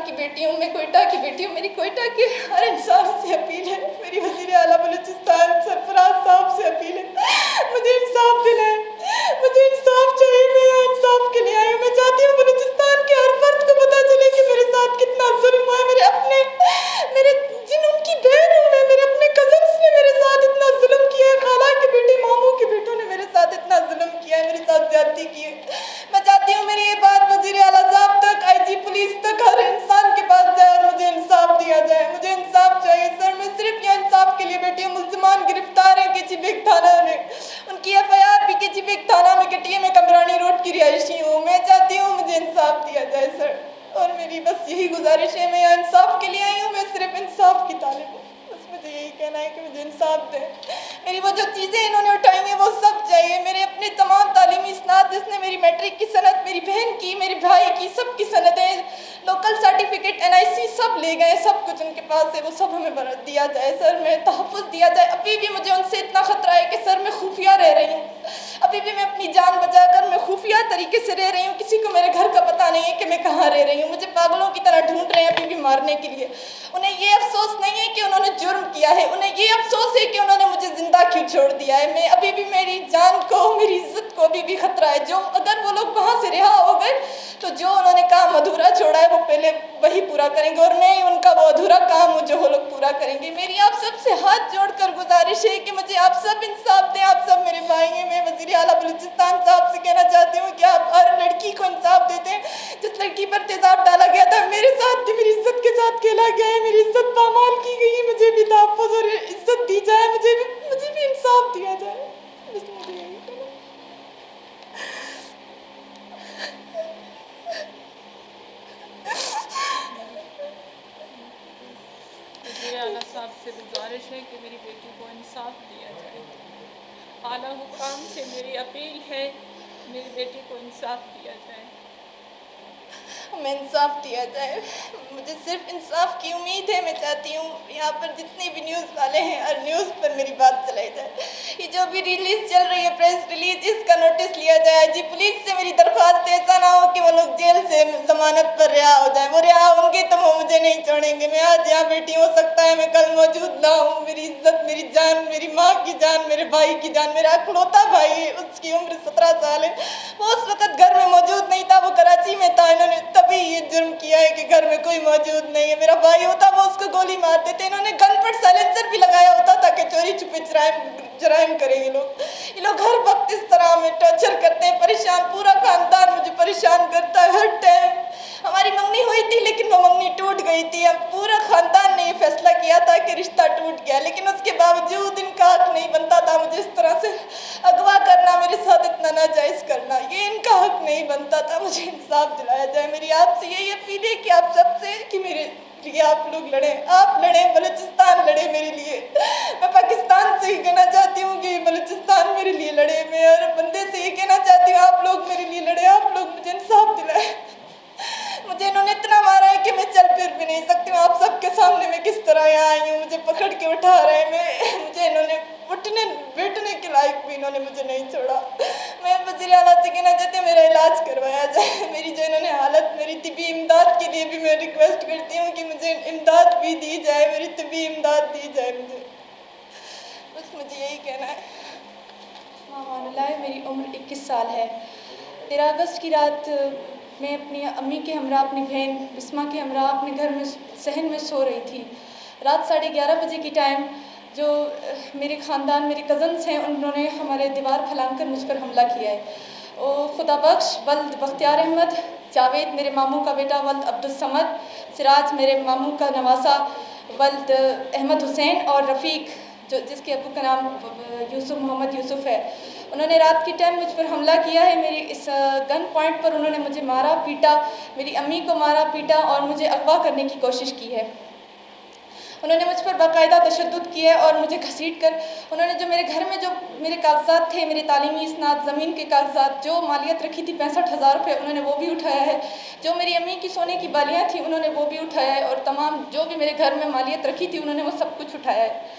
کی بیٹی ہوں، میں کوئٹہ کی بیٹی ہوں، میری کوئٹہ کے ہر انسان سے اپیل ہے، میری وزیر اعلیٰ بلوچستان سرفراز صاحب سے اپیل ہے، مجھے انصاف دلائیں، مجھے انصاف چاہیے، میں یہاں انصاف کے لیے آئی ہوں، میں چاہتی ہوں بلوچستان کے ہر فرد کو پتہ چلے کہ میرے ساتھ کتنا ظلم ہوا ہے، میرے جن ان کی بہن ہوں میں، میرے اپنے کزنس نے میرے ساتھ اتنا ظلم کیا ہے، خالہ کے بیٹے ماموں کے بیٹوں نے میرے ساتھ اتنا ظلم کیا ہے، میرے ساتھ زیادتی کی ہے۔ میں چاہتی ہوں میری یہ بات وزیر اعلیٰ صاحب تک، آئی جی پولیس تک، ہر انسان کے پاس جائے اور مجھے انصاف دیا جائے، مجھے انصاف چاہیے سر، میں صرف یہ انصاف کے لیے بیٹی ہوں۔ ملزمان گرفتار ہیں کیچی بیگ تھانہ میں، ان کی ایف آئی آر بھی کیچی بیگ تھانہ میں کٹی ہے، میں کمرانی روڈ کی رہائشی ہوں، میں چاہتی ہوں مجھے انصاف دیا جائے سر، اور میری بس یہی گزارش ہے، میں یہاں انصاف کے لیے آئی ہوں، میں صرف انصاف کی طالب ہوں، بس مجھے یہی کہنا ہے کہ مجھے انصاف دیں، میری وہ جو چیزیں انہوں نے اٹھائی ہیں وہ سب چاہیے، میرے اپنے تمام تعلیمی اسناد، جس نے میری میٹرک کی سند، میری بہن کی، میرے بھائی کی، سب کی سندیں، لوکل سرٹیفکیٹ، این آئی سی سب لے گئے، سب کچھ ان کے پاس ہے، وہ سب ہمیں دیا جائے سر، میں تحفظ دیا جائے، ابھی بھی مجھے ان سے اتنا خطرہ ہے کہ سر میں خفیہ رہ رہی ہوں، ابھی بھی میں اپنی جان بچا کر میں خفیہ طریقے سے رہ رہی ہوں، کسی کو میرے گھر کا پتہ نہیں ہے کہ میں کہاں رہ رہی ہوں، مجھے پاگلوں کی طرح ڈھونڈ رہے ہیں ابھی بھی مارنے کے لیے، انہیں یہ افسوس نہیں ہے کہ انہوں نے جرم کیا ہے، انہیں یہ افسوس ہے کہ انہوں نے مجھے زندہ کیوں چھوڑ دیا ہے، میں ابھی بھی میری جان کو، میری عزت کو ابھی بھی خطرہ ہے، جو اگر وہ لوگ وہاں سے رہا ہو گئے تو جو انہوں نے کام ادھورا چھوڑا ہے وہ پہلے وہی پورا کریں گے، اور میں ہی ان کا وہ ادھورا کام جو وہ لوگ پورا کریں گے۔ میری آپ سب سے ہاتھ جوڑ کر گزارش ہے کہ مجھے آپ سب انصاف دیں، آپ سب میرے بھائی ہیں، میں وزیر اعلیٰ بلوچستان صاحب سے کہنا چاہتی ہوں کہ آپ ہر لڑکی کو انصاف دیتے ہیں، جس لڑکی پر تیزاب ڈالا گیا تھا میرے ساتھ بھی میری عزت کے ساتھ کھیلا گیا ہے، میری عزت پامال کی گئی ہے، مجھے بھی تحفظ اور عزت دی جائے، مجھے بھی انصاف دیا جائے، بس مجھے یہی کہنا ہے۔ وزیر اعلیٰ صاحب سے گزارش ہے کہ میری بیٹی کو انصاف دیا جائے، اعلیٰ حکام سے میری اپیل ہے میری بیٹی کو انصاف دیا جائے۔ ہمیں انصاف دیا جائے، مجھے صرف انصاف کی امید ہے، میں چاہتی ہوں یہاں پر جتنے بھی نیوز والے ہیں ہر نیوز پر میری بات چلائی جائے، یہ جو بھی ریلیز چل رہی ہے پریس ریلیز، اس کا نوٹس لیا جائے، جی پولیس سے میری درخواست ہے، ایسا نہ ہو کہ وہ لوگ جیل سے ضمانت پر رہا ہو جائیں، وہ رہا ہوں گے تو وہ مجھے نہیں چھوڑیں گے، میں آج یہاں بیٹی ہو سکتا ہے میں کل موجود نہ ہوں، میری عزت، میری جان، میری ماں کی جان، میرے بھائی کی جان، میرا اکلوتا بھائی ہے، اس کی عمر 17 سال ہے، وہ اس وقت گھر میں موجود نہیں تھا، وہ کراچی میں تھا، انہوں نے تبھی یہ جرم کیا ہے کہ گھر میں کوئی موجود نہیں ہے، میرا بھائی ہوتا وہ اس کو گولی مارتے تھے، انہوں نے گن پر سائلنسر بھی لگایا ہوتا تھا کہ چوری چھپے جرائم کریں یہ لوگ ہر وقت اس طرح ہمیں ٹارچر کرتے ہیں، پریشان، پورا خاندان مجھے پریشان کرتا ہے ہر ٹائم، ہماری منگنی ہوئی تھی لیکن وہ منگنی ٹوٹ گئی تھی، ہم پورا خاندان نے یہ فیصلہ کیا تھا کہ رشتہ ٹوٹ گیا، لیکن اس کے باوجود ان کا حق نہیں بنتا تھا مجھے اس طرح سے اغوا کرنا، میرے ساتھ اتنا ناجائز کرنا، یہ ان کا حق نہیں بنتا تھا، مجھے انصاف دلایا جائے، میری آپ سے یہی اپیل ہے کہ آپ سب سے کہ میرے لیے آپ لوگ لڑیں، آپ لڑیں، بلوچستان لڑے میرے لیے، میں پاکستان سے ہی کہنا چاہتی ہوں کہ بلوچستان میرے لیے لڑے، میں ہر بندے سے یہ کہنا چاہتی ہوں آپ لوگ میرے لیے لڑے، آپ لوگ مجھے انصاف دلائیں، مجھے انہوں نے اتنا مارا ہے کہ میں چل پھر بھی نہیں سکتی ہوں، آپ سب کے سامنے میں کس طرح یہاں آئی ہوں، مجھے پکڑ کے اٹھا رہے ہیں، مجھے انہوں نے اٹھنے بیٹھنے کے لائق بھی انہوں نے مجھے نہیں چھوڑا، میں وزیر اعلیٰ سے کہنا چاہتی ہوں میرا علاج کروایا جائے، میری جو انہوں نے حالت، میری طبی امداد کے لیے بھی میں ریکویسٹ کرتی ہوں کہ مجھے امداد بھی دی جائے، میری طبی امداد دی جائے مجھے، بس مجھے یہی کہنا ہے۔ امان اللہ، میری عمر 21 سال ہے، 13 اگست کی رات میں اپنی امی کے ہمراہ، اپنی بہن بسمہ کے ہمراہ اپنے گھر میں صحن میں سو رہی تھی، رات 11:30 بجے کی ٹائم جو میرے خاندان، میرے کزنس ہیں، انہوں نے ہمارے دیوار پھلانگ کر مجھ پر حملہ کیا ہے، خدا بخش ولد بختیار احمد، جاوید میرے ماموں کا بیٹا ولد عبدالصمد، سراج میرے ماموں کا نواسہ ولد احمد حسین، اور رفیق جس کے ابو کا نام محمد یوسف ہے، انہوں نے رات کی ٹائم مجھ پر حملہ کیا ہے، میری اس گن پوائنٹ پر انہوں نے مجھے مارا پیٹا، میری امی کو مارا پیٹا اور مجھے اغوا کرنے کی کوشش کی ہے، انہوں نے مجھ پر باقاعدہ تشدد کیا ہے اور مجھے گھسیٹ کر انہوں نے جو میرے گھر میں جو میرے کاغذات تھے، میرے تعلیمی اسناد، زمین کے کاغذات، جو مالیت رکھی تھی 65,000 روپے، انہوں نے وہ بھی اٹھایا ہے، جو میری امی کی سونے کی بالیاں تھیں انہوں نے وہ بھی اٹھایا ہے، اور تمام جو بھی میرے گھر میں مالیت رکھی تھی انہوں نے وہ سب کچھ اٹھایا ہے،